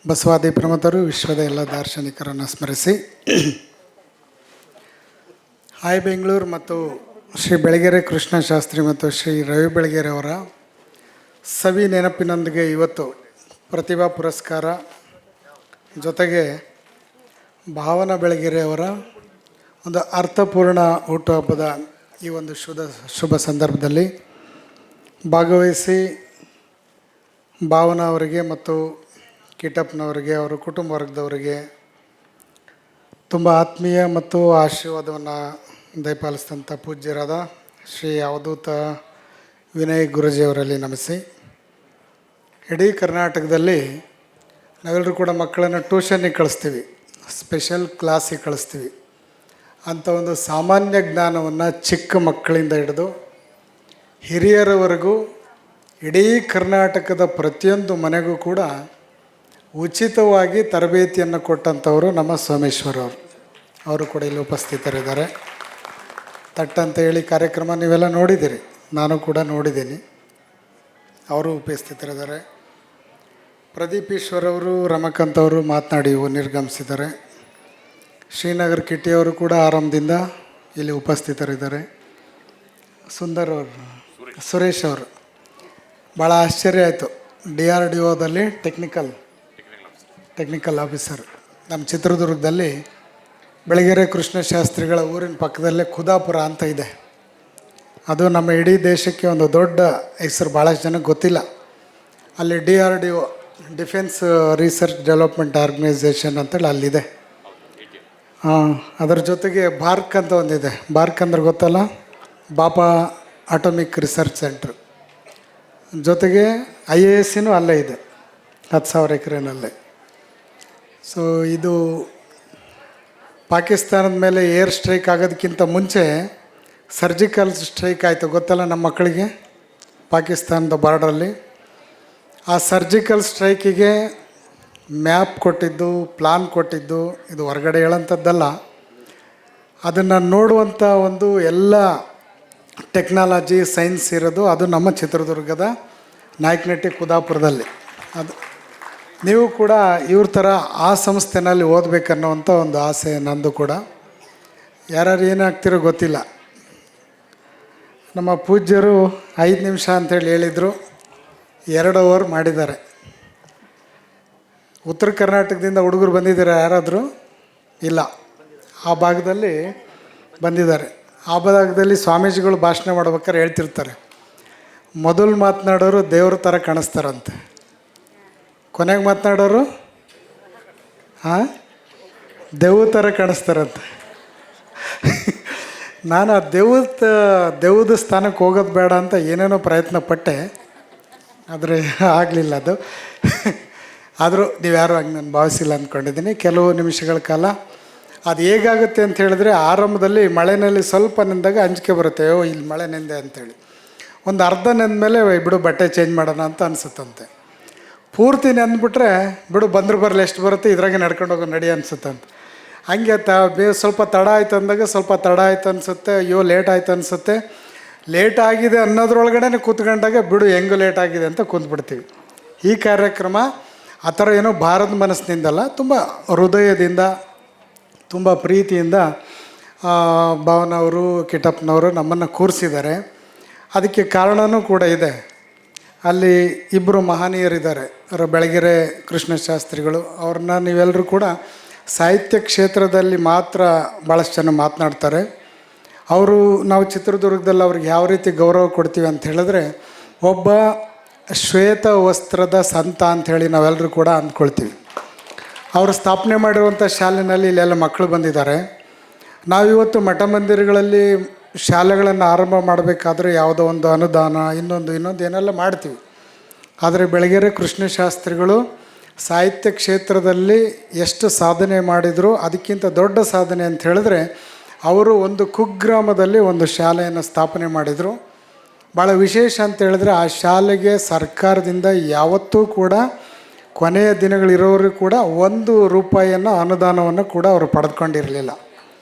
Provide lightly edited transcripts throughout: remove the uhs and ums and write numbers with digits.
ಬಸವಾದಿ ಪ್ರಮುಖರು ವಿಶ್ವದ ಎಲ್ಲ ದಾರ್ಶನಿಕರನ್ನು ಸ್ಮರಿಸಿ ಹಾಯ್ ಬೆಂಗಳೂರು ಮತ್ತು ಶ್ರೀ ಬೆಳಗೆರೆ ಕೃಷ್ಣಶಾಸ್ತ್ರಿ ಮತ್ತು ಶ್ರೀ ರವಿ ಬೆಳಗೆರೆ ಅವರ ಸವಿ ನೆನಪಿನೊಂದಿಗೆ ಇವತ್ತು ಪ್ರತಿಭಾ ಪುರಸ್ಕಾರ ಜೊತೆಗೆ ಭಾವನಾ ಬೆಳಗೆರೆ ಅವರ ಒಂದು ಅರ್ಥಪೂರ್ಣ ಹುಟ್ಟುಹಬ್ಬದ ಈ ಒಂದು ಶುಭ ಸಂದರ್ಭದಲ್ಲಿ ಭಾಗವಹಿಸಿ ಭಾವನಾ ಅವರಿಗೆ ಮತ್ತು ಕಿಟ್ಟಪ್ಪನವರಿಗೆ ಅವರ ಕುಟುಂಬ ವರ್ಗದವರಿಗೆ ತುಂಬ ಆತ್ಮೀಯ ಮತ್ತು ಆಶೀರ್ವಾದವನ್ನು ದಯಪಾಲಿಸಿದಂಥ ಪೂಜ್ಯರಾದ ಶ್ರೀ ಅವಧೂತ ವಿನಯ್ ಗುರೂಜಿಯವರಲ್ಲಿ ನಮಿಸಿ, ಇಡೀ ಕರ್ನಾಟಕದಲ್ಲಿ ನಾವೆಲ್ಲರೂ ಕೂಡ ಮಕ್ಕಳನ್ನು ಟ್ಯೂಷನ್ನಿಗೆ ಕಳಿಸ್ತೀವಿ, ಸ್ಪೆಷಲ್ ಕ್ಲಾಸಿಗೆ ಕಳಿಸ್ತೀವಿ. ಅಂಥ ಒಂದು ಸಾಮಾನ್ಯ ಜ್ಞಾನವನ್ನು ಚಿಕ್ಕ ಮಕ್ಕಳಿಂದ ಹಿಡಿದು ಹಿರಿಯರವರೆಗೂ ಇಡೀ ಕರ್ನಾಟಕದ ಪ್ರತಿಯೊಂದು ಮನೆಗೂ ಕೂಡ ಉಚಿತವಾಗಿ ತರಬೇತಿಯನ್ನು ಕೊಟ್ಟಂಥವರು ನಮ್ಮ ಸೋಮೇಶ್ವರವರು. ಅವರು ಕೂಡ ಇಲ್ಲಿ ಉಪಸ್ಥಿತರಿದ್ದಾರೆ. ತಟ್ಟಂತ ಹೇಳಿ ಕಾರ್ಯಕ್ರಮ ನೀವೆಲ್ಲ ನೋಡಿದ್ದೀರಿ, ನಾನು ಕೂಡ ನೋಡಿದ್ದೀನಿ. ಅವರು ಉಪಸ್ಥಿತರಿದ್ದಾರೆ. ಪ್ರದೀಪ್ ಈಶ್ವರವರು, ರಮಕಾಂತ್ ಅವರು ಮಾತನಾಡಿ ನಿರ್ಗಮಿಸಿದ್ದಾರೆ. ಶ್ರೀನಗರ್ ಕಿಟ್ಟಿಯವರು ಕೂಡ ಆರಂಭದಿಂದ ಇಲ್ಲಿ ಉಪಸ್ಥಿತರಿದ್ದಾರೆ. ಸುಂದರ್ ಅವರು, ಸುರೇಶ್ ಅವರು, ಭಾಳ ಆಶ್ಚರ್ಯ ಆಯಿತು. DRDOದಲ್ಲಿ ಟೆಕ್ನಿಕಲ್ ಆಫೀಸರ್. ನಮ್ಮ ಚಿತ್ರದುರ್ಗದಲ್ಲಿ ಬೆಳಗೆರೆ ಕೃಷ್ಣಶಾಸ್ತ್ರಿಗಳ ಊರಿನ ಪಕ್ಕದಲ್ಲೇ ಖುದಾಪುರ ಅಂತ ಇದೆ. ಅದು ನಮ್ಮ ಇಡೀ ದೇಶಕ್ಕೆ ಒಂದು ದೊಡ್ಡ ಹೆಸರು, ಭಾಳಷ್ಟು ಜನಕ್ಕೆ ಗೊತ್ತಿಲ್ಲ. ಅಲ್ಲಿ DRDO defence research development organisation ಅಂತೇಳಿ ಅಲ್ಲಿದೆ. ಅದರ ಜೊತೆಗೆ ಬಾರ್ಕ್ ಅಂತ ಒಂದಿದೆ. ಬಾರ್ಕ್ ಅಂದ್ರೆ ಗೊತ್ತಲ್ಲ, ಬಾಪಾ ಆಟೋಮಿಕ್ ರಿಸರ್ಚ್ ಸೆಂಟ್ರ್. ಜೊತೆಗೆ IASನೂ ಅಲ್ಲೇ ಇದೆ, 10,000 ಎಕರೆನಲ್ಲೇ. ಸೊ ಇದು ಪಾಕಿಸ್ತಾನದ ಮೇಲೆ ಏರ್ ಸ್ಟ್ರೈಕ್ ಆಗೋದಕ್ಕಿಂತ ಮುಂಚೆ ಸರ್ಜಿಕಲ್ ಸ್ಟ್ರೈಕ್ ಆಯಿತು, ಗೊತ್ತಲ್ಲ ನಮ್ಮ ಮಕ್ಕಳಿಗೆ, ಪಾಕಿಸ್ತಾನದ ಬಾರ್ಡ್ರಲ್ಲಿ. ಆ ಸರ್ಜಿಕಲ್ ಸ್ಟ್ರೈಕಿಗೆ ಮ್ಯಾಪ್ ಕೊಟ್ಟಿದ್ದು, ಪ್ಲಾನ್ ಕೊಟ್ಟಿದ್ದು, ಇದು ಹೊರಗಡೆ ಹೇಳೋಂಥದ್ದಲ್ಲ, ಅದನ್ನು ನೋಡುವಂಥ ಒಂದು ಎಲ್ಲ ಟೆಕ್ನಾಲಜಿ ಸೈನ್ಸ್ ಇರೋದು ಅದು ನಮ್ಮ ಚಿತ್ರದುರ್ಗದ ನಾಯಕನಹಟ್ಟಿ ಖುದಾಪುರದಲ್ಲಿ. ಅದು ನೀವು ಕೂಡ ಇವ್ರ ಥರ ಆ ಸಂಸ್ಥೆನಲ್ಲಿ ಓದಬೇಕನ್ನೋವಂಥ ಒಂದು ಆಸೆ ನಂದು ಕೂಡ. ಯಾರ್ಯಾರು ಏನಾಗ್ತಿರೋ ಗೊತ್ತಿಲ್ಲ. ನಮ್ಮ ಪೂಜ್ಯರು 5 ನಿಮಿಷ ಅಂಥೇಳಿ ಹೇಳಿದರು, 2 ಅವರ್ ಮಾಡಿದ್ದಾರೆ. ಉತ್ತರ ಕರ್ನಾಟಕದಿಂದ ಹುಡುಗರು ಬಂದಿದ್ದಾರೆ ಯಾರಾದರೂ? ಇಲ್ಲ, ಆ ಭಾಗದಲ್ಲಿ ಬಂದಿದ್ದಾರೆ. ಆ ಭಾಗದಲ್ಲಿ ಸ್ವಾಮೀಜಿಗಳು ಭಾಷಣ ಮಾಡ್ಬೇಕಾದ್ರೆ ಹೇಳ್ತಿರ್ತಾರೆ, ಮೊದಲು ಮಾತನಾಡೋರು ದೇವ್ರ ಥರ ಕಾಣಿಸ್ತಾರಂತೆ, ಕೊನೆಗೆ ಮಾತನಾಡೋರು ದೆವ್ವ ಥರ ಕಾಣಿಸ್ತಾರಂತೆ. ನಾನು ಆ ದೆವ್ವದ ಸ್ಥಾನಕ್ಕೆ ಹೋಗೋದು ಬೇಡ ಅಂತ ಏನೇನೋ ಪ್ರಯತ್ನ ಪಟ್ಟೆ, ಆದರೆ ಆಗಲಿಲ್ಲ ಅದು. ಆದರೂ ನೀವು ಯಾರೂ ಹಂಗೆ ನಾನು ಭಾವಿಸಿಲ್ಲ ಅಂದ್ಕೊಂಡಿದ್ದೀನಿ. ಕೆಲವು ನಿಮಿಷಗಳ ಕಾಲ ಅದು ಹೇಗಾಗುತ್ತೆ ಅಂತ ಹೇಳಿದ್ರೆ, ಆರಂಭದಲ್ಲಿ ಮಳೆಯಲ್ಲಿ ಸ್ವಲ್ಪ ನೆಂದಾಗ ಅಂಜಿಕೆ ಬರುತ್ತೆ, ಇಲ್ಲಿ ಮಳೆ ನೆಂದೆ ಅಂಥೇಳಿ. ಒಂದು ಅರ್ಧ ನೆಂದಮೇಲೆ ಬಿಡು ಬಟ್ಟೆ ಚೇಂಜ್ ಮಾಡೋಣ ಅಂತ ಅನಿಸುತ್ತಂತೆ. ಪೂರ್ತಿ ನೆಂದ್ಬಿಟ್ರೆ ಬಿಡು ಬಂದ್ರೆ ಬರಲಿ, ಎಷ್ಟು ಬರುತ್ತೆ ಇದ್ರಾಗೆ ನಡ್ಕೊಂಡು ಹೋಗೋ ನಡಿ ಅನಿಸುತ್ತಂತೆ. ಹಂಗೆ ಸ್ವಲ್ಪ ತಡ ಆಯ್ತು ಅಂದಾಗ ಸ್ವಲ್ಪ ತಡ ಆಯ್ತು ಅನಿಸುತ್ತೆ, ಅಯ್ಯೋ ಲೇಟ್ ಆಯ್ತು ಅನಿಸುತ್ತೆ. ಲೇಟ್ ಆಗಿದೆ ಅನ್ನೋದ್ರೊಳಗಡೆ ಕೂತ್ಕೊಂಡಾಗ ಬಿಡು ಹೆಂಗೂ ಲೇಟ್ ಆಗಿದೆ ಅಂತ ಕೂತ್ಬಿಡ್ತೀವಿ. ಈ ಕಾರ್ಯಕ್ರಮ ಆ ಥರ ಏನೋ ಭಾರತ ಮನಸ್ಸಿನಿಂದಲ್ಲ, ತುಂಬ ಹೃದಯದಿಂದ, ತುಂಬ ಪ್ರೀತಿಯಿಂದ ಭಾವನವರು, ಕಿಟ್ಟಪ್ಪನವರು ನಮ್ಮನ್ನು ಕೂರಿಸಿದ್ದಾರೆ. ಅದಕ್ಕೆ ಕಾರಣವೂ ಕೂಡ ಇದೆ. ಅಲ್ಲಿ ಇಬ್ಬರು ಮಹನೀಯರಿದ್ದಾರೆ, ಬೆಳಗೆರೆ ಕೃಷ್ಣಶಾಸ್ತ್ರಿಗಳು. ಅವ್ರನ್ನ ನೀವೆಲ್ಲರೂ ಕೂಡ ಸಾಹಿತ್ಯ ಕ್ಷೇತ್ರದಲ್ಲಿ ಮಾತ್ರ ಭಾಳಷ್ಟು ಜನ ಮಾತನಾಡ್ತಾರೆ. ನಾವು ಚಿತ್ರದುರ್ಗದಲ್ಲಿ ಅವ್ರಿಗೆ ಯಾವ ರೀತಿ ಗೌರವ ಕೊಡ್ತೀವಿ ಅಂತ ಹೇಳಿದ್ರೆ, ಒಬ್ಬ ಶ್ವೇತ ವಸ್ತ್ರದ ಸಂತ ಅಂಥೇಳಿ ನಾವೆಲ್ಲರೂ ಕೂಡ ಅಂದ್ಕೊಳ್ತೀವಿ. ಅವರು ಸ್ಥಾಪನೆ ಮಾಡಿರುವಂಥ ಶಾಲೆಯಲ್ಲಿ ಇಲ್ಲೆಲ್ಲ ಮಕ್ಕಳು ಬಂದಿದ್ದಾರೆ. ನಾವಿವತ್ತು ಮಠ ಮಂದಿರಗಳಲ್ಲಿ ಶಾಲೆಗಳನ್ನು ಆರಂಭ ಮಾಡಬೇಕಾದ್ರೆ ಯಾವುದೋ ಒಂದು ಅನುದಾನ ಇನ್ನೊಂದು ಏನೆಲ್ಲ ಮಾಡ್ತೀವಿ. ಆದರೆ ಬೆಳಗೆರೆ ಕೃಷ್ಣಶಾಸ್ತ್ರಿಗಳು ಸಾಹಿತ್ಯ ಕ್ಷೇತ್ರದಲ್ಲಿ ಎಷ್ಟು ಸಾಧನೆ ಮಾಡಿದ್ರು, ಅದಕ್ಕಿಂತ ದೊಡ್ಡ ಸಾಧನೆ ಅಂತ ಹೇಳಿದ್ರೆ, ಅವರು ಒಂದು ಕುಗ್ರಾಮದಲ್ಲಿ ಒಂದು ಶಾಲೆಯನ್ನು ಸ್ಥಾಪನೆ ಮಾಡಿದರು. ಭಾಳ ವಿಶೇಷ ಅಂತ ಹೇಳಿದ್ರೆ, ಆ ಶಾಲೆಗೆ ಸರ್ಕಾರದಿಂದ ಯಾವತ್ತೂ ಕೂಡ ಕೊನೆಯ ದಿನಗಳಿರೋರು ಕೂಡ 1 ರೂಪಾಯಿಯನ್ನು ಅನುದಾನವನ್ನು ಕೂಡ ಅವರು ಪಡೆದುಕೊಂಡಿರಲಿಲ್ಲ.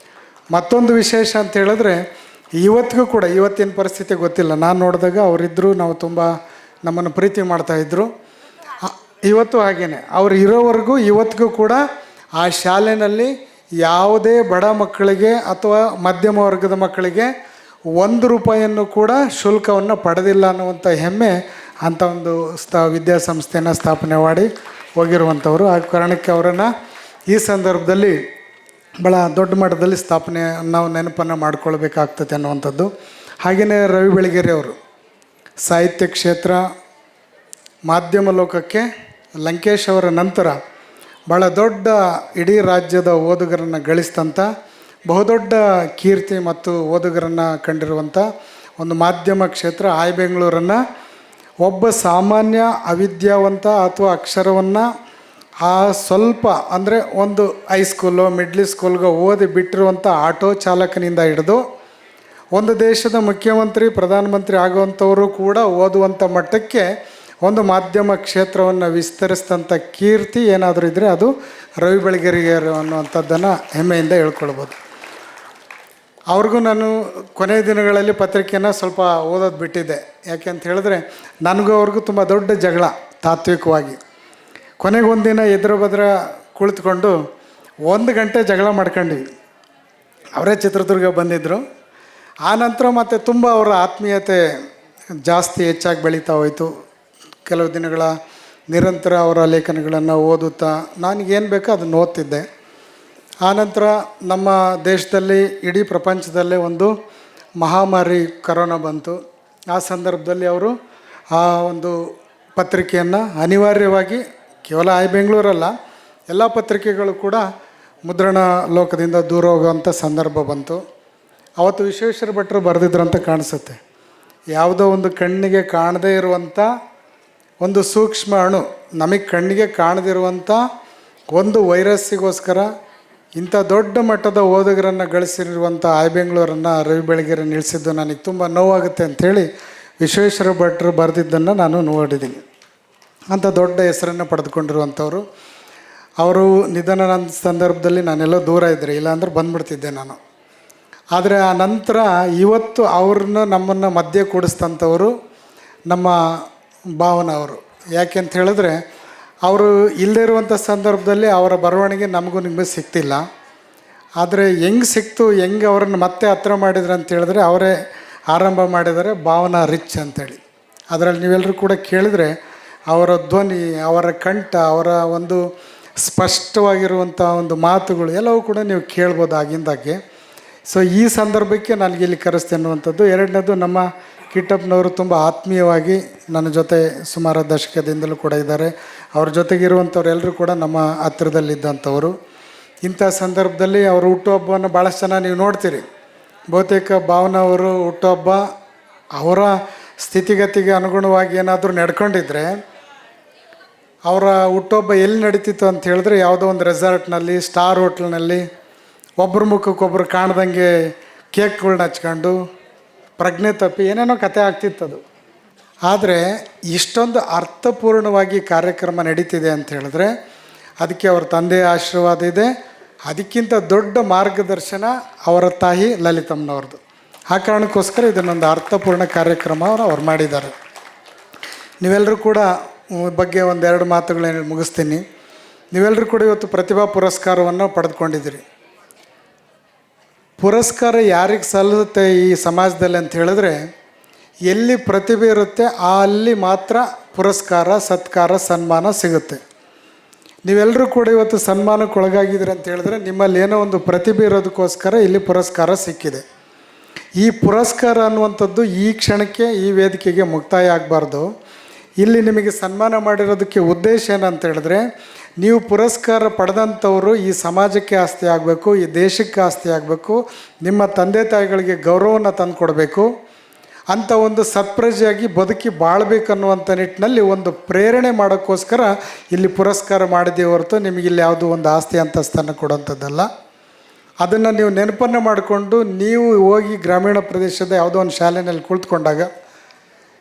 ಮತ್ತೊಂದು ವಿಶೇಷ ಅಂತ ಹೇಳಿದ್ರೆ, ಇವತ್ತಿಗೂ ಕೂಡ, ಇವತ್ತಿನ ಪರಿಸ್ಥಿತಿ ಗೊತ್ತಿಲ್ಲ, ನಾನು ನೋಡಿದಾಗ ಅವರಿದ್ದರು, ನಾವು ತುಂಬ ನಮ್ಮನ್ನು ಪ್ರೀತಿ ಮಾಡ್ತಾಯಿದ್ರು. ಇವತ್ತು ಹಾಗೇನೆ ಅವ್ರು ಇರೋವರೆಗೂ ಇವತ್ತಿಗೂ ಕೂಡ ಆ ಶಾಲೆಯಲ್ಲಿ ಯಾವುದೇ ಬಡ ಮಕ್ಕಳಿಗೆ ಅಥವಾ ಮಧ್ಯಮ ವರ್ಗದ ಮಕ್ಕಳಿಗೆ ₹1 ಕೂಡ ಶುಲ್ಕವನ್ನು ಪಡೆದಿಲ್ಲ ಅನ್ನುವಂಥ ಹೆಮ್ಮೆ ಅಂಥ ಒಂದು ವಿದ್ಯಾಸಂಸ್ಥೆಯನ್ನು ಸ್ಥಾಪನೆ ಮಾಡಿ ಹೋಗಿರುವಂಥವ್ರು. ಆ ಕಾರಣಕ್ಕೆ ಅವರನ್ನು ಈ ಸಂದರ್ಭದಲ್ಲಿ ಭಾಳ ದೊಡ್ಡ ಮಟ್ಟದಲ್ಲಿ ಸ್ಥಾಪನೆ ನಾವು ನೆನಪನ್ನು ಮಾಡ್ಕೊಳ್ಬೇಕಾಗ್ತದೆ ಅನ್ನುವಂಥದ್ದು. ಹಾಗೆಯೇ ರವಿ ಬೆಳಗೆರೆ ಅವರು ಸಾಹಿತ್ಯ ಕ್ಷೇತ್ರ, ಮಾಧ್ಯಮ ಲೋಕಕ್ಕೆ ಲಂಕೇಶ್ ಅವರ ನಂತರ ಭಾಳ ದೊಡ್ಡ ಇಡೀ ರಾಜ್ಯದ ಓದುಗರನ್ನು ಗಳಿಸಿದಂಥ ಬಹುದೊಡ್ಡ ಕೀರ್ತಿ ಮತ್ತು ಓದುಗರನ್ನು ಕಂಡಿರುವಂಥ ಒಂದು ಮಾಧ್ಯಮ ಕ್ಷೇತ್ರ ಬೆಂಗಳೂರನ್ನು ಒಬ್ಬ ಸಾಮಾನ್ಯ ಅವಿದ್ಯಾವಂತ ಅಥವಾ ಅಕ್ಷರವನ್ನು ಸ್ವಲ್ಪ ಅಂದರೆ ಒಂದು ಹೈಸ್ಕೂಲೋ ಮಿಡ್ಲ್ ಸ್ಕೂಲ್ಗೋ ಓದಿ ಬಿಟ್ಟಿರುವಂಥ ಆಟೋ ಚಾಲಕನಿಂದ ಹಿಡಿದು ಒಂದು ದೇಶದ ಮುಖ್ಯಮಂತ್ರಿ ಪ್ರಧಾನಮಂತ್ರಿ ಆಗುವಂಥವರು ಕೂಡ ಓದುವಂಥ ಮಟ್ಟಕ್ಕೆ ಒಂದು ಮಾಧ್ಯಮ ಕ್ಷೇತ್ರವನ್ನು ವಿಸ್ತರಿಸಿದಂಥ ಕೀರ್ತಿ ಏನಾದರೂ ಇದ್ದರೆ ಅದು ರವಿ ಬೆಳಗೆರೆ ಅನ್ನುವಂಥದ್ದನ್ನು ಹೆಮ್ಮೆಯಿಂದ ಹೇಳ್ಕೊಳ್ಬೋದು. ಅವ್ರಿಗೂ ನಾನು ಕೊನೆಯ ದಿನಗಳಲ್ಲಿ ಪತ್ರಿಕೆಯನ್ನು ಸ್ವಲ್ಪ ಓದೋದು ಬಿಟ್ಟಿದ್ದೆ. ಯಾಕೆ ಅಂತ ಹೇಳಿದ್ರೆ ನನಗೂ ಅವ್ರಿಗೂ ತುಂಬ ದೊಡ್ಡ ಜಗಳ ತಾತ್ವಿಕವಾಗಿ. ಕೊನೆಗೊಂದಿನ ಎದುರು ಬದ್ರ ಕುಳಿತುಕೊಂಡು 1 ಗಂಟೆ ಜಗಳ ಮಾಡ್ಕೊಂಡ್ವಿ. ಅವರೇ ಚಿತ್ರದುರ್ಗ ಬಂದಿದ್ದರು. ಆನಂತರ ಮತ್ತು ತುಂಬ ಅವರ ಆತ್ಮೀಯತೆ ಜಾಸ್ತಿ ಹೆಚ್ಚಾಗಿ ಬೆಳೀತಾ ಹೋಯಿತು. ಕೆಲವು ದಿನಗಳ ನಿರಂತರ ಅವರ ಲೇಖನಗಳನ್ನು ಓದುತ್ತಾ ನನಗೇನು ಬೇಕೋ ಅದನ್ನು ಓದ್ತಿದ್ದೆ. ಆನಂತರ ನಮ್ಮ ದೇಶದಲ್ಲಿ ಇಡೀ ಪ್ರಪಂಚದಲ್ಲೇ ಒಂದು ಮಹಾಮಾರಿ ಕರೋನಾ ಬಂತು. ಆ ಸಂದರ್ಭದಲ್ಲಿ ಅವರು ಆ ಒಂದು ಪತ್ರಿಕೆಯನ್ನು ಅನಿವಾರ್ಯವಾಗಿ ಕೇವಲ ಬೆಂಗಳೂರಲ್ಲ ಎಲ್ಲ ಪತ್ರಿಕೆಗಳು ಕೂಡ ಮುದ್ರಣ ಲೋಕದಿಂದ ದೂರ ಹೋಗುವಂಥ ಸಂದರ್ಭ ಬಂತು. ಅವತ್ತು ವಿಶ್ವೇಶ್ವರ ಭಟ್ರು ಬರೆದಿದ್ರಂತ ಕಾಣಿಸುತ್ತೆ. ಯಾವುದೋ ಒಂದು ಕಣ್ಣಿಗೆ ಕಾಣದೇ ಇರುವಂಥ ಒಂದು ಸೂಕ್ಷ್ಮ ಅಣು, ನಮಗೆ ಕಣ್ಣಿಗೆ ಕಾಣದಿರುವಂಥ ಒಂದು ವೈರಸ್ಸಿಗೋಸ್ಕರ ಇಂಥ ದೊಡ್ಡ ಮಟ್ಟದ ಓದುಗರನ್ನು ಗಳಿಸಿರುವಂಥ ಬೆಂಗಳೂರನ್ನು ರವಿ ಬೆಳಗೆರೆ ನಿಲ್ಲಿಸಿದ್ದು ನನಗೆ ತುಂಬ ನೋವಾಗುತ್ತೆ ಅಂಥೇಳಿ ವಿಶ್ವೇಶ್ವರ ಭಟ್ರು ಬರೆದಿದ್ದನ್ನು ನಾನು ನೋಡಿದ್ದೀನಿ. ಅಂಥ ದೊಡ್ಡ ಹೆಸರನ್ನು ಪಡೆದುಕೊಂಡಿರುವಂಥವ್ರು. ಅವರು ನಿಧನದ ಸಂದರ್ಭದಲ್ಲಿ ನಾನೆಲ್ಲೋ ದೂರ ಇದ್ದರೆ, ಇಲ್ಲಾಂದ್ರೆ ಬಂದುಬಿಡ್ತಿದ್ದೆ ನಾನು. ಆದರೆ ಆ ನಂತರ ಇವತ್ತು ಅವ್ರನ್ನ ನಮ್ಮನ್ನು ಮಧ್ಯೆ ಕೂಡಿಸ್ತಂಥವರು ನಮ್ಮ ಭಾವನ ಅವರು. ಯಾಕೆ ಅಂತ ಹೇಳಿದ್ರೆ ಅವರು ಇಲ್ಲದೇ ಇರುವಂಥ ಸಂದರ್ಭದಲ್ಲಿ ಅವರ ಬರವಣಿಗೆ ನಮಗೂ ನಿಮಗೆ ಸಿಗ್ತಿಲ್ಲ. ಆದರೆ ಹೆಂಗೆ ಸಿಕ್ತು, ಹೆಂಗೆ ಅವ್ರನ್ನ ಮತ್ತೆ ಹತ್ರ ಮಾಡಿದ್ರು ಅಂತ ಹೇಳಿದ್ರೆ ಅವರೇ ಆರಂಭ ಮಾಡಿದ್ದಾರೆ ಭಾವನಾ ರಿಚ್ ಅಂಥೇಳಿ. ಅದರಲ್ಲಿ ನೀವೆಲ್ಲರೂ ಕೂಡ ಕೇಳಿದರೆ ಅವರ ಧ್ವನಿ, ಅವರ ಕಂಠ, ಅವರ ಒಂದು ಸ್ಪಷ್ಟವಾಗಿರುವಂಥ ಒಂದು ಮಾತುಗಳು ಎಲ್ಲವೂ ಕೂಡ ನೀವು ಕೇಳ್ಬೋದು ಆಗಿಂದಾಗೆ. ಸೊ ಈ ಸಂದರ್ಭಕ್ಕೆ ನನಗೆ ಇಲ್ಲಿ ಕರೆಸ್ತೆ ಅನ್ನುವಂಥದ್ದು. ಎರಡನೇದು, ನಮ್ಮ ಕಿಟ್ಟಪ್ಪನವರು ತುಂಬ ಆತ್ಮೀಯವಾಗಿ ನನ್ನ ಜೊತೆ ಸುಮಾರು ದಶಕದಿಂದಲೂ ಕೂಡ ಇದ್ದಾರೆ. ಅವ್ರ ಜೊತೆಗಿರುವಂಥವ್ರು ಎಲ್ಲರೂ ಕೂಡ ನಮ್ಮ ಹತ್ತಿರದಲ್ಲಿದ್ದಂಥವರು. ಇಂಥ ಸಂದರ್ಭದಲ್ಲಿ ಅವರು ಹುಟ್ಟುಹಬ್ಬವನ್ನು ಭಾಳಷ್ಟು ಜನ ನೀವು ನೋಡ್ತೀರಿ. ಬಹುತೇಕ ಭಾವನಾ ಅವರು ಹುಟ್ಟುಹಬ್ಬ ಅವರ ಸ್ಥಿತಿಗತಿಗೆ ಅನುಗುಣವಾಗಿ ಏನಾದರೂ ನಡ್ಕೊಂಡಿದ್ರೆ ಅವರ ಹುಟ್ಟುಹಬ್ಬ ಎಲ್ಲಿ ನಡೀತಿತ್ತು ಅಂತ ಹೇಳಿದ್ರೆ ಯಾವುದೋ ಒಂದು ರೆಸಾರ್ಟ್ನಲ್ಲಿ, ಸ್ಟಾರ್ ಹೋಟ್ಲ್ನಲ್ಲಿ ಒಬ್ಬರ ಮುಖಕ್ಕೊಬ್ಬರು ಕಾಣ್ದಂಗೆ ಕೇಕ್ಗಳ್ನ ಹಚ್ಕೊಂಡು ಪ್ರಜ್ಞೆ ತಪ್ಪಿ ಏನೇನೋ ಕತೆ ಆಗ್ತಿತ್ತದು. ಆದರೆ ಇಷ್ಟೊಂದು ಅರ್ಥಪೂರ್ಣವಾಗಿ ಕಾರ್ಯಕ್ರಮ ನಡೀತಿದೆ ಅಂತ ಹೇಳಿದ್ರೆ ಅದಕ್ಕೆ ಅವ್ರ ತಂದೆಯ ಆಶೀರ್ವಾದ ಇದೆ. ಅದಕ್ಕಿಂತ ದೊಡ್ಡ ಮಾರ್ಗದರ್ಶನ ಅವರ ತಾಯಿ ಲಲಿತಮ್ಮನವ್ರದ್ದು. ಆ ಕಾರಣಕ್ಕೋಸ್ಕರ ಇದನ್ನೊಂದು ಅರ್ಥಪೂರ್ಣ ಕಾರ್ಯಕ್ರಮ ಅವ್ರು ಮಾಡಿದ್ದಾರೆ. ನೀವೆಲ್ಲರೂ ಕೂಡ ಬಗ್ಗೆ ಒಂದೆರಡು ಮಾತುಗಳೇನು ಮುಗಿಸ್ತೀನಿ. ನೀವೆಲ್ಲರೂ ಕೂಡ ಇವತ್ತು ಪ್ರತಿಭಾ ಪುರಸ್ಕಾರವನ್ನು ಪಡೆದುಕೊಂಡಿದ್ದೀರಿ. ಪುರಸ್ಕಾರ ಯಾರಿಗೆ ಸಲ್ಲುತ್ತೆ ಈ ಸಮಾಜದಲ್ಲಿ ಅಂತ ಹೇಳಿದ್ರೆ, ಎಲ್ಲಿ ಪ್ರತಿಭೆ ಇರುತ್ತೆ ಅಲ್ಲಿ ಮಾತ್ರ ಪುರಸ್ಕಾರ, ಸತ್ಕಾರ, ಸನ್ಮಾನ ಸಿಗುತ್ತೆ. ನೀವೆಲ್ಲರೂ ಕೂಡ ಇವತ್ತು ಸನ್ಮಾನಕ್ಕೆ ಒಳಗಾಗಿದ್ದೀರಿ ಅಂತ ಹೇಳಿದ್ರೆ ನಿಮ್ಮಲ್ಲಿ ಏನೋ ಒಂದು ಪ್ರತಿಭೆ ಇರೋದಕ್ಕೋಸ್ಕರ ಇಲ್ಲಿ ಪುರಸ್ಕಾರ ಸಿಕ್ಕಿದೆ. ಈ ಪುರಸ್ಕಾರ ಅನ್ನುವಂಥದ್ದು ಈ ಕ್ಷಣಕ್ಕೆ ಈ ವೇದಿಕೆಗೆ ಮುಕ್ತಾಯ ಆಗಬಾರ್ದು. ಇಲ್ಲಿ ನಿಮಗೆ ಸನ್ಮಾನ ಮಾಡಿರೋದಕ್ಕೆ ಉದ್ದೇಶ ಏನಂತ ಹೇಳಿದ್ರೆ, ನೀವು ಪುರಸ್ಕಾರ ಪಡೆದಂಥವರು ಈ ಸಮಾಜಕ್ಕೆ ಆಸ್ತಿ ಆಗಬೇಕು, ಈ ದೇಶಕ್ಕೆ ಆಸ್ತಿ ಆಗಬೇಕು, ನಿಮ್ಮ ತಂದೆ ತಾಯಿಗಳಿಗೆ ಗೌರವವನ್ನು ತಂದು ಕೊಡಬೇಕು, ಅಂಥ ಒಂದು ಸತ್ಪ್ರಜೆಯಾಗಿ ಬದುಕಿ ಬಾಳ್ಬೇಕನ್ನುವಂಥ ನಿಟ್ಟಿನಲ್ಲಿ ಒಂದು ಪ್ರೇರಣೆ ಮಾಡೋಕ್ಕೋಸ್ಕರ ಇಲ್ಲಿ ಪುರಸ್ಕಾರ ಮಾಡಿದೆ ಹೊರತು ನಿಮಗಿಲ್ಲಿ ಯಾವುದೋ ಒಂದು ಆಸ್ತಿ ಅಂತಸ್ತನ್ನು ಕೊಡುವಂಥದ್ದಲ್ಲ. ಅದನ್ನು ನೀವು ನೆನಪನ್ನು ಮಾಡಿಕೊಂಡು ನೀವು ಹೋಗಿ ಗ್ರಾಮೀಣ ಪ್ರದೇಶದ ಯಾವುದೋ ಒಂದು ಶಾಲೆಯಲ್ಲಿ ಕುಳಿತುಕೊಂಡಾಗ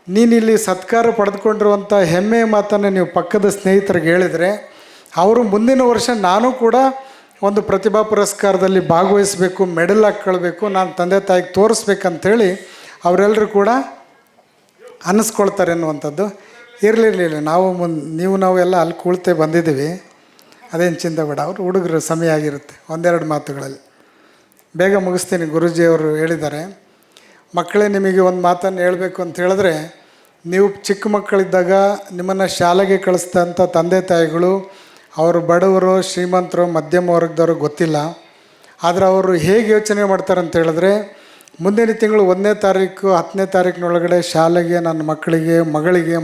ನೀನಿಲ್ಲಿ ಸತ್ಕಾರ ಪಡೆದುಕೊಂಡಿರುವಂಥ ಹೆಮ್ಮೆಯ ಮಾತನ್ನು ನೀವು ಪಕ್ಕದ ಸ್ನೇಹಿತರಿಗೆ ಹೇಳಿದರೆ ಅವರು ಮುಂದಿನ ವರ್ಷ ನಾನು ಕೂಡ ಒಂದು ಪ್ರತಿಭಾ ಪುರಸ್ಕಾರದಲ್ಲಿ ಭಾಗವಹಿಸಬೇಕು, ಮೆಡಲ್ ಹಾಕ್ಕೊಳ್ಬೇಕು, ನಾನು ತಂದೆ ತಾಯಿಗೆ ತೋರಿಸ್ಬೇಕಂತೇಳಿ ಅವರೆಲ್ಲರೂ ಕೂಡ ಅನ್ನಿಸ್ಕೊಳ್ತಾರೆ ಅನ್ನುವಂಥದ್ದು. ಇರಲಿರಲಿಲ್ಲ, ನೀವು ನಾವು ಎಲ್ಲ ಅಲ್ಲಿ ಕೂಳ್ತೆ ಬಂದಿದ್ದೀವಿ, ಅದೇನು ಚಿಂತೆ ಬೇಡ. ಅವರು ಹುಡುಗರು ಸಮಯ ಆಗಿರುತ್ತೆ. ಒಂದೆರಡು ಮಾತುಗಳಲ್ಲಿ ಬೇಗ ಮುಗಿಸ್ತೀನಿ. ಗುರೂಜಿಯವರು ಹೇಳಿದ್ದಾರೆ, ಮಕ್ಕಳೇ ನಿಮಗೆ ಒಂದು ಮಾತನ್ನು ಹೇಳಬೇಕು ಅಂತ ಹೇಳಿದ್ರೆ, ನೀವು ಚಿಕ್ಕ ಮಕ್ಕಳಿದ್ದಾಗ ನಿಮ್ಮನ್ನು ಶಾಲೆಗೆ ಕಳಿಸಿದಂಥ ತಂದೆ ತಾಯಿಗಳು ಅವರು ಬಡವರು, ಶ್ರೀಮಂತರು, ಮಧ್ಯಮ ವರ್ಗದವರು ಗೊತ್ತಿಲ್ಲ. ಆದರೆ ಅವರು ಹೇಗೆ ಯೋಚನೆ ಮಾಡ್ತಾರೆ ಅಂತ ಹೇಳಿದ್ರೆ, ಮುಂದಿನ ತಿಂಗಳು 1ನೇ ತಾರೀಕು 10ನೇ ತಾರೀಕಿನೊಳಗಡೆ ಶಾಲೆಗೆ ನನ್ನ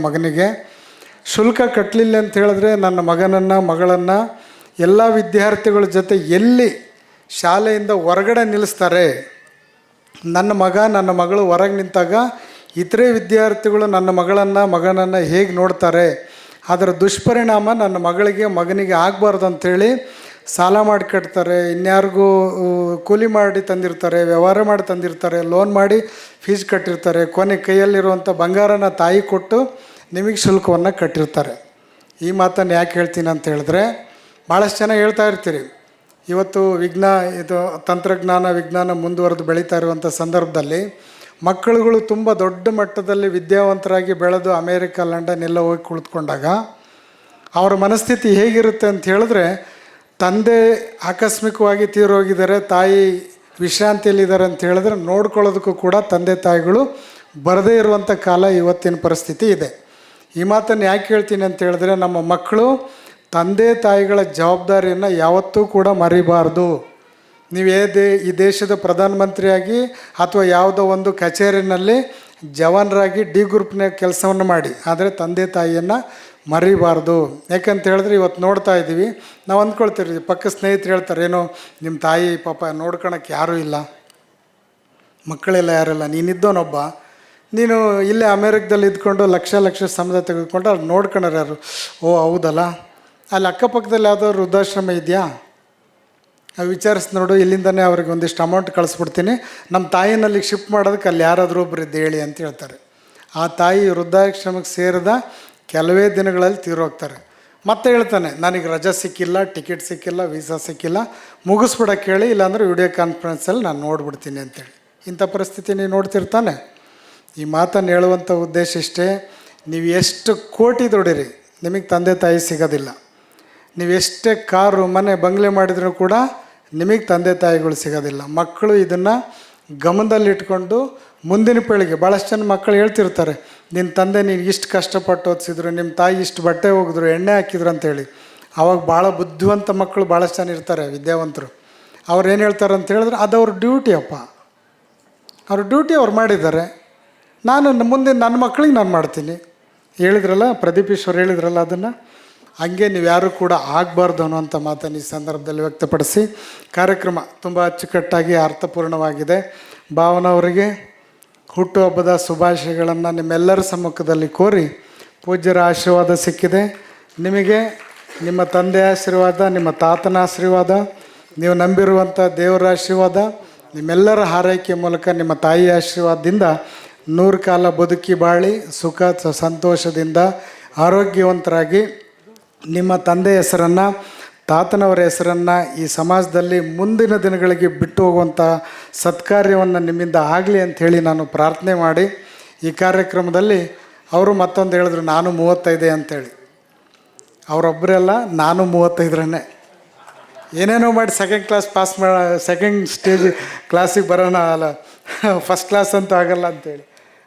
ಮಗನಿಗೆ ಶುಲ್ಕ ಕಟ್ಟಲಿಲ್ಲ ಅಂತ ಹೇಳಿದ್ರೆ ನನ್ನ ಮಗಳನ್ನು ಎಲ್ಲ ವಿದ್ಯಾರ್ಥಿಗಳ ಜೊತೆ ಎಲ್ಲಿ ಶಾಲೆಯಿಂದ ಹೊರಗಡೆ ನಿಲ್ಲಿಸ್ತಾರೆ. ನನ್ನ ಮಗಳು ಹೊರಗೆ ನಿಂತಾಗ ಇತರೆ ವಿದ್ಯಾರ್ಥಿಗಳು ನನ್ನ ಮಗನನ್ನು ಹೇಗೆ ನೋಡ್ತಾರೆ, ಅದರ ದುಷ್ಪರಿಣಾಮ ನನ್ನ ಮಗನಿಗೆ ಆಗಬಾರ್ದು ಅಂಥೇಳಿ ಸಾಲ ಮಾಡಿ ಕಟ್ತಾರೆ, ಇನ್ಯಾರಿಗೂ ಕೂಲಿ ಮಾಡಿ ತಂದಿರ್ತಾರೆ, ವ್ಯವಹಾರ ಮಾಡಿ ತಂದಿರ್ತಾರೆ, ಲೋನ್ ಮಾಡಿ ಫೀಸ್ ಕಟ್ಟಿರ್ತಾರೆ, ಕೊನೆ ಕೈಯಲ್ಲಿರುವಂಥ ಬಂಗಾರನ ತಾಯಿ ಕೊಟ್ಟು ನಿಮಗೆ ಶುಲ್ಕವನ್ನು ಕಟ್ಟಿರ್ತಾರೆ. ಈ ಮಾತನ್ನು ಯಾಕೆ ಹೇಳ್ತೀನಿ ಅಂತ ಹೇಳಿದ್ರೆ, ಭಾಳಷ್ಟು ಜನ ಹೇಳ್ತಾ ಇರ್ತೀರಿ, ಇವತ್ತು ತಂತ್ರಜ್ಞಾನ ವಿಜ್ಞಾನ ಮುಂದುವರೆದು ಬೆಳೀತಾ ಇರುವಂಥ ಸಂದರ್ಭದಲ್ಲಿ ಮಕ್ಕಳುಗಳು ತುಂಬ ದೊಡ್ಡ ಮಟ್ಟದಲ್ಲಿ ವಿದ್ಯಾವಂತರಾಗಿ ಬೆಳೆದು ಅಮೇರಿಕಾ, ಲಂಡನ್ ಎಲ್ಲ ಹೋಗಿ ಕುಳಿತುಕೊಂಡಾಗ ಅವರ ಮನಸ್ಥಿತಿ ಹೇಗಿರುತ್ತೆ ಅಂತ ಹೇಳಿದ್ರೆ, ತಂದೆ ಆಕಸ್ಮಿಕವಾಗಿ ತೀರೋಗಿದ್ದಾರೆ, ತಾಯಿ ವಿಶ್ರಾಂತಿಯಲ್ಲಿದ್ದಾರೆ ಅಂತ ಹೇಳಿದ್ರೆ ನೋಡ್ಕೊಳ್ಳೋದಕ್ಕೂ ಕೂಡ ತಂದೆ ತಾಯಿಗಳು ಬರದೇ ಇರುವಂಥ ಕಾಲ ಇವತ್ತಿನ ಪರಿಸ್ಥಿತಿ ಇದೆ. ಈ ಮಾತನ್ನು ಯಾಕೆ ಹೇಳ್ತೀನಿ ಅಂತ ಹೇಳಿದ್ರೆ, ನಮ್ಮ ಮಕ್ಕಳು ತಂದೆ ತಾಯಿಗಳ ಜವಾಬ್ದಾರಿಯನ್ನು ಯಾವತ್ತೂ ಕೂಡ ಮರಿಬಾರ್ದು. ನೀವು ಈ ದೇಶದ ಪ್ರಧಾನಮಂತ್ರಿಯಾಗಿ ಅಥವಾ ಯಾವುದೋ ಒಂದು ಕಚೇರಿನಲ್ಲಿ ಜವಾನರಾಗಿ ಡಿ ಗ್ರೂಪ್ನ ಕೆಲಸವನ್ನು ಮಾಡಿ, ಆದರೆ ತಂದೆ ತಾಯಿಯನ್ನು ಮರಿಬಾರ್ದು. ಯಾಕಂತ ಹೇಳಿದ್ರೆ ಇವತ್ತು ನೋಡ್ತಾ ಇದ್ದೀವಿ, ನಾವು ಅಂದ್ಕೊಳ್ತೀವಿ, ಪಕ್ಕ ಸ್ನೇಹಿತರು ಹೇಳ್ತಾರೆ, ಏನೋ ನಿಮ್ಮ ತಾಯಿ ಪಾಪ ನೋಡ್ಕೊಳಕ್ಕೆ ಯಾರೂ ಇಲ್ಲ, ಮಕ್ಕಳೆಲ್ಲ ಯಾರಿಲ್ಲ, ನೀನಿದ್ದವನೊಬ್ಬ, ನೀನು ಇಲ್ಲೇ ಅಮೇರಿಕದಲ್ಲಿ ಇದ್ಕೊಂಡು ಲಕ್ಷ ಸಂಬಳ ತೆಗೆದುಕೊಂಡು ಅಲ್ಲಿ ನೋಡ್ಕೊಳೋರು ಯಾರು? ಓ ಹೌದಲ್ಲ, ಅಲ್ಲಿ ಅಕ್ಕಪಕ್ಕದಲ್ಲಿ ಯಾವುದಾದ್ರು ವೃದ್ಧಾಶ್ರಮ ಇದೆಯಾ? ವಿಚಾರಿಸಿ ನೋಡು, ಇಲ್ಲಿಂದನೇ ಅವ್ರಿಗೆ ಒಂದಿಷ್ಟು ಅಮೌಂಟ್ ಕಳಿಸ್ಬಿಡ್ತೀನಿ, ನಮ್ಮ ತಾಯಿನಲ್ಲಿ ಶಿಫ್ಟ್ ಮಾಡೋದಕ್ಕೆ ಅಲ್ಲಿ ಯಾರಾದರೂ ಒಬ್ಬರು ಇದ್ದು ಹೇಳಿ ಅಂತ ಹೇಳ್ತಾರೆ. ಆ ತಾಯಿ ವೃದ್ಧಾಶ್ರಮಕ್ಕೆ ಸೇರಿದ ಕೆಲವೇ ದಿನಗಳಲ್ಲಿ ತೀರೋಗ್ತಾರೆ. ಮತ್ತೆ ಹೇಳ್ತಾನೆ, ನನಗೆ ರಜೆ ಸಿಕ್ಕಿಲ್ಲ, ಟಿಕೆಟ್ ಸಿಕ್ಕಿಲ್ಲ, ವೀಸಾ ಸಿಕ್ಕಿಲ್ಲ, ಮುಗಿಸ್ಬಿಡಕ್ಕೆ ಹೇಳಿ, ಇಲ್ಲಾಂದರೆ ವಿಡಿಯೋ ಕಾನ್ಫರೆನ್ಸಲ್ಲಿ ನಾನು ನೋಡ್ಬಿಡ್ತೀನಿ ಅಂತೇಳಿ. ಇಂಥ ಪರಿಸ್ಥಿತಿ ನೀವು ನೋಡ್ತಿರ್ತಾನೆ. ಈ ಮಾತನ್ನು ಹೇಳುವಂಥ ಉದ್ದೇಶ ಇಷ್ಟೇ, ನೀವು ಎಷ್ಟು ಕೋಟಿ ದುಡಿರಿ ನಿಮಗೆ ತಂದೆ ತಾಯಿ ಸಿಗೋದಿಲ್ಲ. ನೀವು ಎಷ್ಟೇ ಕಾರು ಮನೆ ಬಂಗ್ಲೆ ಮಾಡಿದರೂ ಕೂಡ ನಿಮಗೆ ತಂದೆ ತಾಯಿಗಳು ಸಿಗೋದಿಲ್ಲ. ಮಕ್ಕಳು ಇದನ್ನು ಗಮನದಲ್ಲಿಟ್ಕೊಂಡು ಮುಂದಿನ ಪೀಳಿಗೆ, ಭಾಳಷ್ಟು ಜನ ಮಕ್ಕಳು ಹೇಳ್ತಿರ್ತಾರೆ, ನಿನ್ನ ತಂದೆ ನೀನು ಇಷ್ಟು ಕಷ್ಟಪಟ್ಟು ಓದಿಸಿದ್ರು, ನಿಮ್ಮ ತಾಯಿ ಇಷ್ಟು ಬಟ್ಟೆ ಹೋಗಿದ್ರು, ಎಣ್ಣೆ ಹಾಕಿದ್ರು ಅಂತೇಳಿ. ಆವಾಗ ಭಾಳ ಬುದ್ಧಿವಂತ ಮಕ್ಕಳು ಭಾಳಷ್ಟು ಜನ ಇರ್ತಾರೆ, ವಿದ್ಯಾವಂತರು. ಅವ್ರು ಏನು ಹೇಳ್ತಾರೆ ಅಂತ ಹೇಳಿದ್ರೆ, ಅದು ಅವ್ರ ಡ್ಯೂಟಿ ಅಪ್ಪ, ಅವ್ರ ಡ್ಯೂಟಿ ಅವ್ರು ಮಾಡಿದ್ದಾರೆ, ನಾನು ಮುಂದೆ ನನ್ನ ಮಕ್ಕಳಿಗೆ ನಾನು ಮಾಡ್ತೀನಿ. ಹೇಳಿದ್ರಲ್ಲ, ಪ್ರದೀಪ್ ಈಶ್ವರ್ ಹೇಳಿದ್ರಲ್ಲ, ಅದನ್ನು ಹಂಗೆ ನೀವು ಯಾರೂ ಕೂಡ ಆಗಬಾರ್ದು ಅನ್ನುವಂಥ ಮಾತನ್ನು ಈ ಸಂದರ್ಭದಲ್ಲಿ ವ್ಯಕ್ತಪಡಿಸಿ, ಕಾರ್ಯಕ್ರಮ ತುಂಬ ಅಚ್ಚುಕಟ್ಟಾಗಿ ಅರ್ಥಪೂರ್ಣವಾಗಿದೆ. ಭಾವನವರಿಗೆ ಹುಟ್ಟುಹಬ್ಬದ ಶುಭಾಶಯಗಳನ್ನು ನಿಮ್ಮೆಲ್ಲರ ಸಮ್ಮುಖದಲ್ಲಿ ಕೋರಿ, ಪೂಜ್ಯರ ಆಶೀರ್ವಾದ ಸಿಕ್ಕಿದೆ. ನಿಮಗೆ ನಿಮ್ಮ ತಂದೆಯ ಆಶೀರ್ವಾದ, ನಿಮ್ಮ ತಾತನ ಆಶೀರ್ವಾದ, ನೀವು ನಂಬಿರುವಂಥ ದೇವರ ಆಶೀರ್ವಾದ, ನಿಮ್ಮೆಲ್ಲರ ಹಾರೈಕೆ ಮೂಲಕ ನಿಮ್ಮ ತಾಯಿಯ ಆಶೀರ್ವಾದದಿಂದ 100 ಕಾಲ ಬದುಕಿ ಬಾಳಿ ಸುಖ ಸಂತೋಷದಿಂದ ಆರೋಗ್ಯವಂತರಾಗಿ ನಿಮ್ಮ ತಂದೆಯ ಹೆಸರನ್ನು, ತಾತನವರ ಹೆಸರನ್ನು ಈ ಸಮಾಜದಲ್ಲಿ ಮುಂದಿನ ದಿನಗಳಿಗೆ ಬಿಟ್ಟು ಹೋಗುವಂಥ ಸತ್ಕಾರ್ಯವನ್ನು ನಿಮ್ಮಿಂದ ಆಗಲಿ ಅಂಥೇಳಿ ನಾನು ಪ್ರಾರ್ಥನೆ ಮಾಡಿ, ಈ ಕಾರ್ಯಕ್ರಮದಲ್ಲಿ ಅವರು ಮತ್ತೊಂದು ಹೇಳಿದ್ರು, ನಾನು 35 ಅಂತೇಳಿ. ಅವರೊಬ್ಬರೆಲ್ಲ, ನಾನು 35ರೇ, ಏನೇನೋ ಮಾಡಿ ಸೆಕೆಂಡ್ ಸ್ಟೇಜ್ ಕ್ಲಾಸಿಗೆ ಬರೋಣ, ಅಲ್ಲ ಫಸ್ಟ್ ಕ್ಲಾಸ್ ಅಂತೂ ಆಗಲ್ಲ ಅಂತೇಳಿ.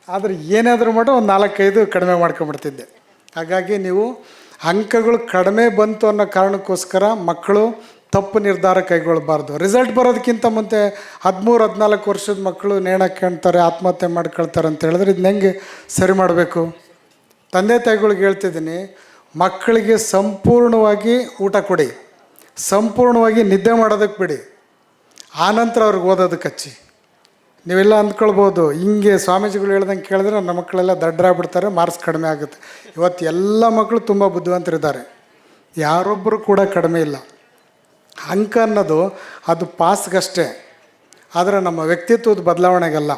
ಆದರೆ ಏನಾದರೂ ಮಾಡೋ ಒಂದು 4-5 ಕಡಿಮೆ ಮಾಡ್ಕೊಂಬಿಡ್ತಿದ್ದೆ. ಹಾಗಾಗಿ ನೀವು ಅಂಕಗಳು ಕಡಿಮೆ ಬಂತು ಅನ್ನೋ ಕಾರಣಕ್ಕೋಸ್ಕರ ಮಕ್ಕಳು ತಪ್ಪು ನಿರ್ಧಾರ ಕೈಗೊಳ್ಳಬಾರ್ದು. ರಿಸಲ್ಟ್ ಬರೋದಕ್ಕಿಂತ ಮುಂಚೆ 13-14 ವರ್ಷದ ಮಕ್ಕಳು ನೇಣು ಹಾಕ್ಕೊಳ್ತಾರೆ, ಆತ್ಮಹತ್ಯೆ ಮಾಡ್ಕೊಳ್ತಾರೆ ಅಂತ ಹೇಳಿದ್ರೆ ಇದನ್ನ ಹೆಂಗೆ ಸರಿ ಮಾಡಬೇಕು? ತಂದೆ ತಾಯಿಗಳಿಗೆ ಹೇಳ್ತಿದ್ದೀನಿ, ಮಕ್ಕಳಿಗೆ ಸಂಪೂರ್ಣವಾಗಿ ಊಟ ಕೊಡಿ, ಸಂಪೂರ್ಣವಾಗಿ ನಿದ್ದೆ ಮಾಡೋದಕ್ಕೆ ಬಿಡಿ, ಆನಂತರ ಅವ್ರಿಗೆ ಓದೋದಕ್ಕೆ ಹಚ್ಚಿ. ನೀವೆಲ್ಲ ಅಂದ್ಕೊಳ್ಬೋದು, ಹಿಂಗೆ ಸ್ವಾಮೀಜಿಗಳು ಹೇಳ್ದಂಗೆ ಕೇಳಿದ್ರೆ ನಮ್ಮ ಮಕ್ಕಳೆಲ್ಲ ದಡ್ಡರಾಗ್ಬಿಡ್ತಾರೆ, ಮಾರ್ಕ್ಸ್ ಕಡಿಮೆ ಆಗುತ್ತೆ. ಇವತ್ತು ಎಲ್ಲ ಮಕ್ಕಳು ತುಂಬ ಬುದ್ಧಿವಂತರಿದ್ದಾರೆ, ಯಾರೊಬ್ಬರು ಕೂಡ ಕಡಿಮೆ ಇಲ್ಲ. ಅಂಕ ಅನ್ನೋದು ಅದು ಪಾಸ್ಗಷ್ಟೇ, ಆದರೆ ನಮ್ಮ ವ್ಯಕ್ತಿತ್ವದ ಬದಲಾವಣೆಗಲ್ಲ.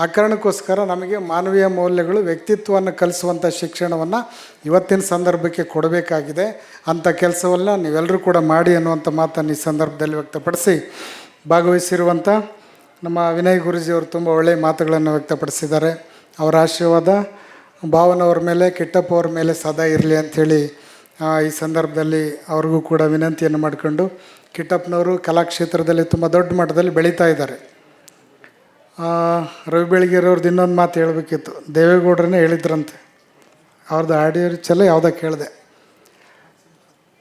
ಆ ಕಾರಣಕ್ಕೋಸ್ಕರ ನಮಗೆ ಮಾನವೀಯ ಮೌಲ್ಯಗಳು, ವ್ಯಕ್ತಿತ್ವವನ್ನು ಕಲಿಸುವಂಥ ಶಿಕ್ಷಣವನ್ನು ಇವತ್ತಿನ ಸಂದರ್ಭಕ್ಕೆ ಕೊಡಬೇಕಾಗಿದೆ. ಅಂಥ ಕೆಲಸವನ್ನು ನೀವೆಲ್ಲರೂ ಕೂಡ ಮಾಡಿ ಅನ್ನುವಂಥ ಮಾತನ್ನು ಈ ಸಂದರ್ಭದಲ್ಲಿ ವ್ಯಕ್ತಪಡಿಸಿ, ಭಾಗವಹಿಸಿರುವಂಥ ನಮ್ಮ ವಿನಯ್ ಗುರೂಜಿಯವರು ತುಂಬ ಒಳ್ಳೆಯ ಮಾತುಗಳನ್ನು ವ್ಯಕ್ತಪಡಿಸಿದ್ದಾರೆ. ಅವರ ಆಶೀರ್ವಾದ ಭಾವನವ್ರ ಮೇಲೆ, ಕಿಟ್ಟಪ್ಪ ಅವ್ರ ಮೇಲೆ ಸದಾ ಇರಲಿ ಅಂಥೇಳಿ ಈ ಸಂದರ್ಭದಲ್ಲಿ ಅವ್ರಿಗೂ ಕೂಡ ವಿನಂತಿಯನ್ನು ಮಾಡಿಕೊಂಡು, ಕಿಟ್ಟಪ್ಪನವರು ಕಲಾಕ್ಷೇತ್ರದಲ್ಲಿ ತುಂಬ ದೊಡ್ಡ ಮಟ್ಟದಲ್ಲಿ ಬೆಳೀತಾ ಇದ್ದಾರೆ. ರವಿ ಬೆಳಗೆರೆಯವ್ರದ್ದು ಇನ್ನೊಂದು ಮಾತು ಹೇಳಬೇಕಿತ್ತು, ದೇವೇಗೌಡರನ್ನೇ ಹೇಳಿದ್ರಂತೆ, ಅವ್ರದ್ದು ಆಡಿಯೋ ಚಲ ಯಾವುದೋ ಕೇಳಿದೆ.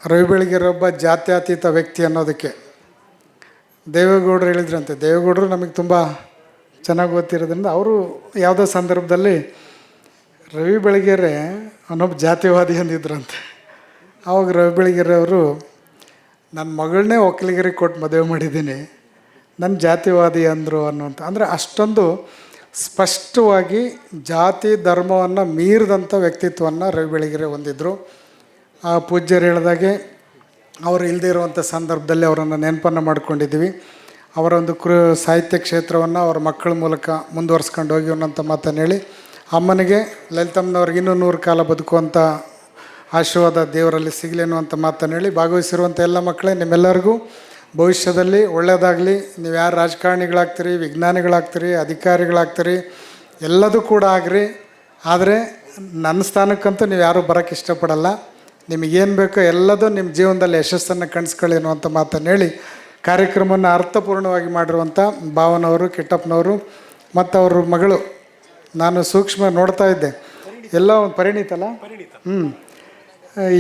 ರವಿ ಬೆಳಗೆರೆ ಒಬ್ಬ ಜಾತ್ಯತೀತ ವ್ಯಕ್ತಿ ಅನ್ನೋದಕ್ಕೆ ದೇವೇಗೌಡರು ಹೇಳಿದ್ರಂತೆ. ದೇವೇಗೌಡರು ನಮಗೆ ತುಂಬ ಚೆನ್ನಾಗಿ ಗೊತ್ತಿರೋದ್ರಿಂದ ಅವರು ಯಾವುದೋ ಸಂದರ್ಭದಲ್ಲಿ ರವಿ ಬೆಳಗೆರೆ ಅನ್ನೊಬ್ಬ ಜಾತಿವಾದಿ ಅಂದಿದ್ರಂತೆ. ಆವಾಗ ರವಿ ಬೆಳಗೆರೆ ಅವರು, ನನ್ನ ಮಗಳನ್ನೇ ಒಕ್ಕಲಿಗರಿಗೆ ಕೊಟ್ಟು ಮದುವೆ ಮಾಡಿದ್ದೀನಿ, ನನ್ನ ಜಾತಿವಾದಿ ಅಂದರು ಅನ್ನೋಂಥ, ಅಂದರೆ ಅಷ್ಟೊಂದು ಸ್ಪಷ್ಟವಾಗಿ ಜಾತಿ ಧರ್ಮವನ್ನು ಮೀರಿದಂಥ ವ್ಯಕ್ತಿತ್ವವನ್ನು ರವಿ ಬೆಳಗೆರೆ ಹೊಂದಿದ್ರು. ಆ ಪೂಜ್ಯರು ಹೇಳಿದಾಗೆ ಅವರು ಇಲ್ಲದೇ ಇರುವಂಥ ಸಂದರ್ಭದಲ್ಲಿ ಅವರನ್ನು ನೆನಪನ್ನು ಮಾಡ್ಕೊಂಡಿದ್ದೀವಿ. ಅವರ ಒಂದು ಸಾಹಿತ್ಯ ಕ್ಷೇತ್ರವನ್ನು ಅವರ ಮಕ್ಕಳ ಮೂಲಕ ಮುಂದುವರ್ಸ್ಕೊಂಡು ಹೋಗಿ ಅನ್ನೋಂಥ ಮಾತನ್ನು ಹೇಳಿ, ಅಮ್ಮನಿಗೆ ಲಲಿತಮ್ಮನವ್ರಿಗೆ ಇನ್ನೂ 100 ಕಾಲ ಬದುಕುವಂಥ ಆಶೀರ್ವಾದ ದೇವರಲ್ಲಿ ಸಿಗಲಿ ಅನ್ನುವಂಥ ಮಾತನ್ನು ಹೇಳಿ, ಭಾಗವಹಿಸಿರುವಂಥ ಎಲ್ಲ ಮಕ್ಕಳೇ ನಿಮ್ಮೆಲ್ಲರಿಗೂ ಭವಿಷ್ಯದಲ್ಲಿ ಒಳ್ಳೆಯದಾಗಲಿ. ನೀವು ಯಾರು ರಾಜಕಾರಣಿಗಳಾಗ್ತೀರಿ, ವಿಜ್ಞಾನಿಗಳಾಗ್ತೀರಿ, ಅಧಿಕಾರಿಗಳಾಗ್ತೀರಿ, ಎಲ್ಲದೂ ಕೂಡ ಆಗ್ರಿ. ಆದರೆ ನನ್ನ ಸ್ಥಾನಕ್ಕಂತೂ ನೀವು ಯಾರೂ ಬರೋಕ್ಕೆ ಇಷ್ಟಪಡಲ್ಲ. ನಿಮಗೇನು ಬೇಕೋ ಎಲ್ಲದೂ ನಿಮ್ಮ ಜೀವನದಲ್ಲಿ ಯಶಸ್ಸನ್ನು ಕಾಣಿಸ್ಕೊಳ್ಳಿ ಅನ್ನುವಂಥ ಮಾತನ್ನು ಹೇಳಿ, ಕಾರ್ಯಕ್ರಮವನ್ನು ಅರ್ಥಪೂರ್ಣವಾಗಿ ಮಾಡಿರುವಂಥ ಭಾವನವರು, ಕಿಟ್ಟಪ್ಪನವರು ಮತ್ತು ಅವ್ರ ಮಗಳು, ನಾನು ಸೂಕ್ಷ್ಮ ನೋಡ್ತಾ ಇದ್ದೆ, ಎಲ್ಲ ಒಂದು ಪರಿಣಿತಲ್ಲ,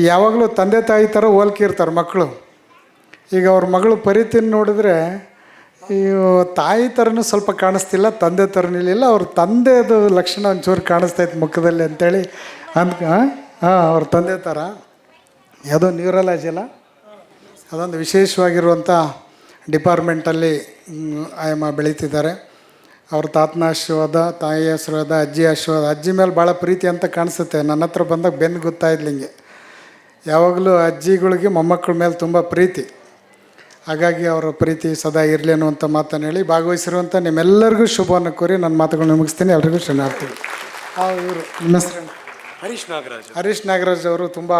ಯಾವಾಗಲೂ ತಂದೆ ತಾಯಿ ಥರ ಹೋಲ್ಕೆ ಇರ್ತಾರೆ ಮಕ್ಕಳು. ಈಗ ಅವ್ರ ಮಗಳು ಪರಿತಿನ ನೋಡಿದ್ರೆ ಈ ತಾಯಿ ಥರನೂ ಸ್ವಲ್ಪ ಕಾಣಿಸ್ತಿಲ್ಲ, ತಂದೆ ಥರನೂ ಇಲ್ಲ. ಅವ್ರ ತಂದೆದು ಲಕ್ಷಣ ಒಂಚೂರು ಕಾಣಿಸ್ತೈತೆ ಮುಖದಲ್ಲಿ ಅಂಥೇಳಿ ಅವ್ರ ತಂದೆ ಥರ ಯಾವುದೋ ನ್ಯೂರಲಾಜಿ ಅಲ್ಲ, ಅದೊಂದು ವಿಶೇಷವಾಗಿರುವಂಥ ಡಿಪಾರ್ಟ್ಮೆಂಟಲ್ಲಿ ಆಯಮ್ಮ ಬೆಳೀತಿದ್ದಾರೆ. ಅವ್ರ ತಾತನ ಆಶೀರ್ವಾದ, ತಾಯಿ ಆಶೀರ್ವಾದ, ಅಜ್ಜಿ ಆಶೀರ್ವಾದ. ಅಜ್ಜಿ ಮೇಲೆ ಭಾಳ ಪ್ರೀತಿ ಅಂತ ಕಾಣಿಸುತ್ತೆ. ನನ್ನ ಹತ್ರ ಬಂದಾಗ ಬೆನ್ನು ಗೊತ್ತಾಯಿದ್ಲಿ ಹಿಂಗೆ, ಯಾವಾಗಲೂ ಅಜ್ಜಿಗಳಿಗೆ ಮೊಮ್ಮಕ್ಕಳ ಮೇಲೆ ತುಂಬ ಪ್ರೀತಿ. ಹಾಗಾಗಿ ಅವರ ಪ್ರೀತಿ ಸದಾ ಇರಲಿ ಅನ್ನುವಂಥ ಮಾತನ್ನು ಹೇಳಿ, ಭಾಗವಹಿಸಿರುವಂಥ ನಿಮ್ಮೆಲ್ಲರಿಗೂ ಶುಭವನ್ನು ಕೋರಿ ನನ್ನ ಮಾತುಗಳನ್ನು ಮುಗಿಸ್ತೀನಿ. ಎಲ್ರಿಗೂ ಶರಣಾರ್ಥಿಗಳು. ಇವರು ನಿಮ್ಮ ಹೆಸರು? ಹರೀಶ್ ನಾಗರಾಜ್ ಅವರು ತುಂಬ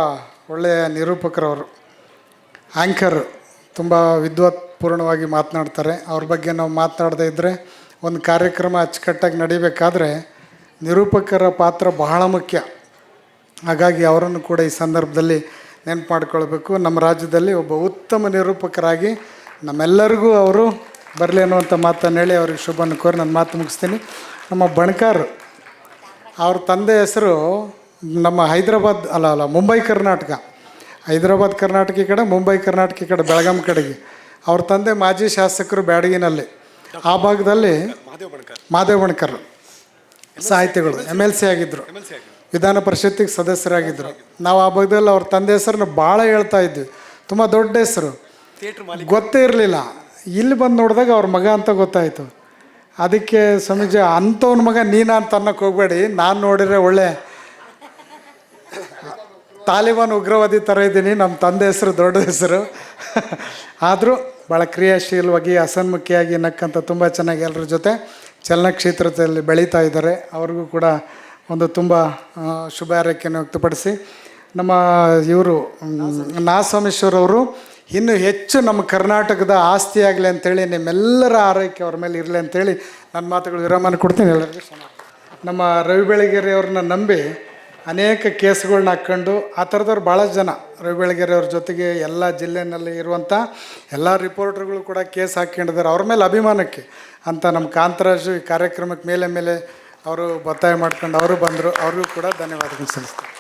ಒಳ್ಳೆಯ ನಿರೂಪಕರವರು, ಆ್ಯಂಕರ್, ತುಂಬ ವಿದ್ವತ್ಪೂರ್ಣವಾಗಿ ಮಾತನಾಡ್ತಾರೆ. ಅವ್ರ ಬಗ್ಗೆ ನಾವು ಮಾತನಾಡದೇ ಇದ್ದರೆ ಒಂದು ಕಾರ್ಯಕ್ರಮ ಅಚ್ಚುಕಟ್ಟಾಗಿ ನಡಿಬೇಕಾದ್ರೆ ನಿರೂಪಕರ ಪಾತ್ರ ಬಹಳ ಮುಖ್ಯ. ಹಾಗಾಗಿ ಅವರನ್ನು ಕೂಡ ಈ ಸಂದರ್ಭದಲ್ಲಿ ನೆನಪು ಮಾಡಿಕೊಳ್ಬೇಕು. ನಮ್ಮ ರಾಜ್ಯದಲ್ಲಿ ಒಬ್ಬ ಉತ್ತಮ ನಿರೂಪಕರಾಗಿ ನಮ್ಮೆಲ್ಲರಿಗೂ ಅವರು ಬರಲಿ ಅನ್ನುವಂಥ ಮಾತನ್ನು ಹೇಳಿ ಅವ್ರಿಗೆ ಶುಭವನ್ನು ಕೋರಿ ನನ್ನ ಮಾತು ಮುಗಿಸ್ತೀನಿ. ನಮ್ಮ ಬಣಕಾರ್, ಅವ್ರ ತಂದೆ ಹೆಸರು ನಮ್ಮ ಹೈದರಾಬಾದ್ ಮುಂಬೈ ಕರ್ನಾಟಕ, ಹೈದರಾಬಾದ್ ಕರ್ನಾಟಕ ಈ ಕಡೆ, ಮುಂಬೈ ಕರ್ನಾಟಕ ಈ ಕಡೆ, ಬೆಳಗಾಂ ಕಡೆಗೆ. ಅವ್ರ ತಂದೆ ಮಾಜಿ ಶಾಸಕರು ಬ್ಯಾಡಗಿನಲ್ಲಿ, ಆ ಭಾಗದಲ್ಲಿ ಮಾದೇವ್ ಬಣಕರ್ ಸಾಹಿತಿಗಳು MLC ಆಗಿದ್ದರು, ವಿಧಾನ ಪರಿಷತ್ತಿಗೆ ಸದಸ್ಯರಾಗಿದ್ದರು. ನಾವು ಆ ಭಾಗದಲ್ಲಿ ಅವ್ರ ತಂದೆ ಹೆಸರನ್ನ ಭಾಳ ಹೇಳ್ತಾ ಇದ್ವಿ, ತುಂಬ ದೊಡ್ಡ ಹೆಸರು, ಗೊತ್ತೇ ಇರಲಿಲ್ಲ. ಇಲ್ಲಿ ಬಂದು ನೋಡಿದಾಗ ಅವ್ರ ಮಗ ಅಂತ ಗೊತ್ತಾಯಿತು. ಅದಕ್ಕೆ ಸ್ವಾಮೀಜಿ, ಅಂಥವ್ನ ಮಗ ನೀನ ಅಂತ ಅನ್ನೋಕ್ಕೆ ಹೋಗಬೇಡಿ, ನಾನು ನೋಡಿದರೆ ಒಳ್ಳೆ ತಾಲಿಬಾನ್ ಉಗ್ರವಾದಿ ಥರ ಇದ್ದೀನಿ, ನಮ್ಮ ತಂದೆ ಹೆಸರು ದೊಡ್ಡ ಹೆಸರು. ಆದರೂ ಭಾಳ ಕ್ರಿಯಾಶೀಲವಾಗಿ, ಹಸನ್ಮುಖಿಯಾಗಿ, ನಕ್ಕಂತ ತುಂಬ ಚೆನ್ನಾಗಿ ಎಲ್ಲರ ಜೊತೆ ಚಲನಕ್ಷೇತ್ರದಲ್ಲಿ ಬೆಳೀತಾ ಇದ್ದಾರೆ. ಅವ್ರಿಗೂ ಕೂಡ ಒಂದು ತುಂಬ ಶುಭ ಹಾರೈಕೆಯನ್ನು ವ್ಯಕ್ತಪಡಿಸಿ, ನಮ್ಮ ಇವರು ನಾಸೋಮೇಶ್ವರವರು ಇನ್ನೂ ಹೆಚ್ಚು ನಮ್ಮ ಕರ್ನಾಟಕದ ಆಸ್ತಿ ಆಗಲಿ ಅಂಥೇಳಿ ನಿಮ್ಮೆಲ್ಲರ ಆರೈಕೆ ಅವ್ರ ಮೇಲೆ ಇರಲಿ ಅಂಥೇಳಿ ನನ್ನ ಮಾತುಗಳು ವಿರಾಮನ ಕೊಡ್ತೀನಿ. ಎಲ್ಲರಿಗೂ ನಮ್ಮ ರವಿ ಬೆಳಗೆರೆ ಅವ್ರನ್ನ ನಂಬಿ ಅನೇಕ ಕೇಸ್ಗಳನ್ನ ಹಾಕ್ಕೊಂಡು, ಆ ಥರದವ್ರು ಭಾಳ ಜನ ರವಿ ಬೆಳಗೆರೆ ಅವ್ರ ಜೊತೆಗೆ ಎಲ್ಲ ಜಿಲ್ಲೆಯಲ್ಲಿ ಇರುವಂಥ ಎಲ್ಲ ರಿಪೋರ್ಟರ್ಗಳು ಕೂಡ ಕೇಸ್ ಹಾಕ್ಕೊಂಡಿದ್ದಾರೆ ಅವ್ರ ಮೇಲೆ ಅಭಿಮಾನಕ್ಕೆ ಅಂತ. ನಮ್ಮ ಕಾಂತರಾಜು ಈ ಕಾರ್ಯಕ್ರಮಕ್ಕೆ ಮೇಲೆ ಅವರು ಒತ್ತಾಯ ಮಾಡ್ಕೊಂಡು ಅವರು ಬಂದರು. ಅವ್ರಿಗೂ ಕೂಡ ಧನ್ಯವಾದಗಳು ಸಲ್ಲಿಸ್ತಾರೆ.